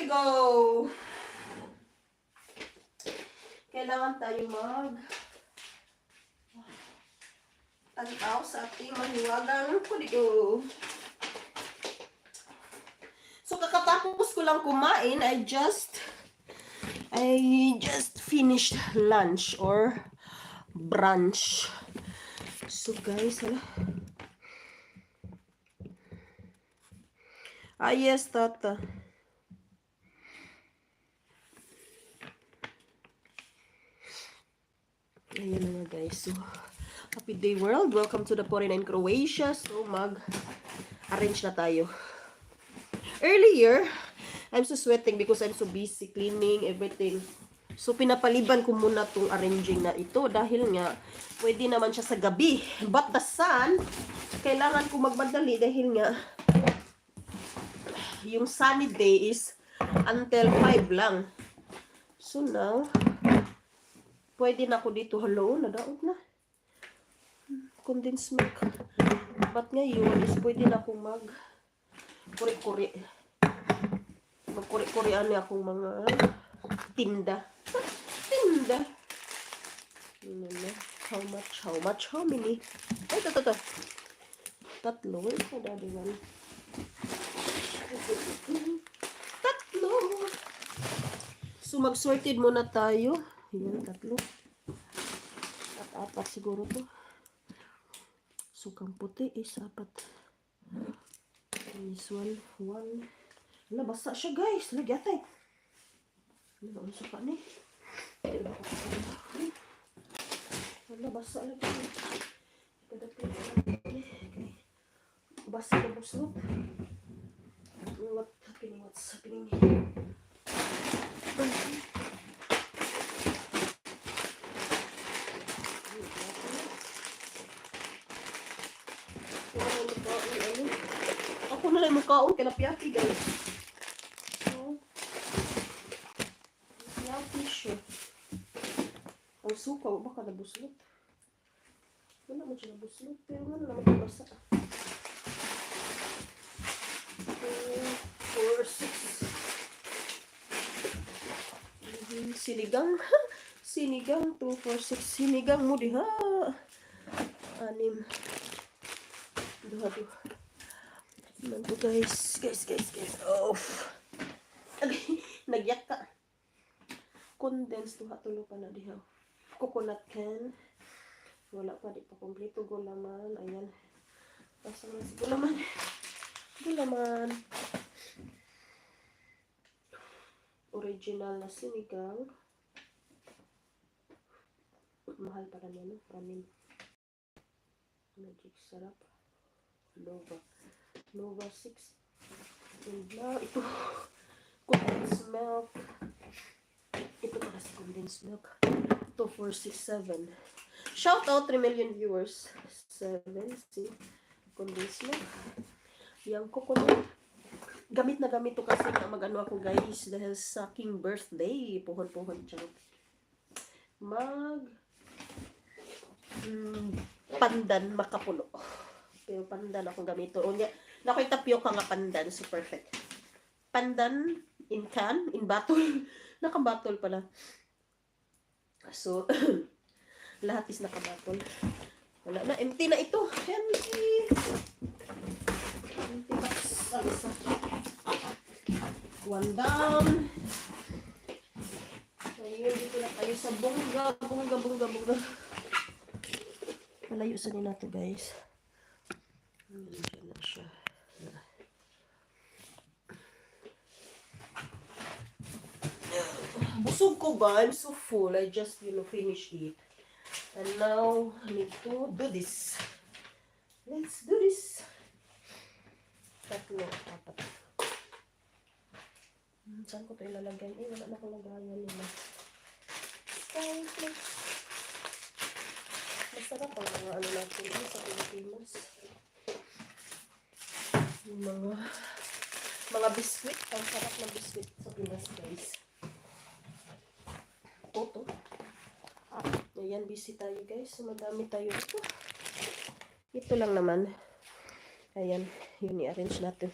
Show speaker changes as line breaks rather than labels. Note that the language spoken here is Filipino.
go! Kailangan tayo tantaw sa ating mahiwagang kuligo. So, kakatapos ko lang kumain, I just finished lunch or brunch. So, guys, hala. Yes, Tata. Ayan na nga, guys. So, happy day world. Welcome to the 49 Croatia. So, mag-arrange na tayo. Earlier, I'm so sweating because I'm so busy cleaning everything. So, pinapaliban ko muna tong arranging na ito dahil nga, pwede naman siya sa gabi. But the sun, kailangan ko magmadali dahil nga, yung sunny day is until 5 lang. So, now, pwede na ako dito. Hello, nadaot na. Condensed milk. But ngayon is pwede na akong mag-kuri-kuri. Magkuri-kurian niya akong mga tinda. Tinda. How much? How many? Ay, ito. Tatlo. Ito, daddy one. Tatlo. So, mag-sorted muna tayo. Ayan, tatlo. At apat siguro to. Sukang puti is apat. This one. Wala, basa siya, guys. Lagi atay. Wala, suka ni. Wala, basa lagi. Basa na busot. What's happening? Ako na lang mukhaon kay Lapiaki, guys. So, Lapiaki siya. Ang suka, baka nabuslot. Wala mo siya nabuslot, pero wala naman nabasa. 4, 6. Sinigang. Sinigang, 2, 4, 6. Sinigang mo diha. 6. Duha. Manto, guys. Off. Nagyak ka. Condensed duha tulo pa na diha. Coconut can. Wala pa, di pa kompleto. Gulaman. Ayan. Pasang si gulaman. Original na sinigang. Mahal pa na yan, no? Ramen. Magic sarap. Nova 6. And now, ito. Condensed milk. Ito para sa condensed milk. 2, 4, 6, 7. Shout out 3 million viewers. 7. See? Condensed milk. Yung coconut. Gamit na gamit to kasi na mag-ano ako, guys. Dahil sa aking birthday. Puhon charot. Pandan makapuno. Pero pandan akong gamito. O niya, nakoy tapioca nga pandan. So, perfect. Pandan in can, in bottle. Naka-bottle pala. So, lahat is naka-bottle. Wala na. Empty na ito. Empty box. Alisa. One down. Ayun, dito na tayo sa bongga. Malayo sa nila to, guys. Diyan na siya. Busog ko ba? I'm so full. I just, finished it. And now, I need to do this. Let's do this. Tatlo, apat. Saan ko ito ilalagay? Wala na akong lagayan nila. Skyflex. Masarap ang mga ano natin sa Pilipinas. Yung mga biskuit. Ang sarap ng biskuit sa Pinas, guys. Ito. Ayan, busy tayo, guys. Madami tayo ito. Ito lang naman. Ayan, yun i-arrange natin.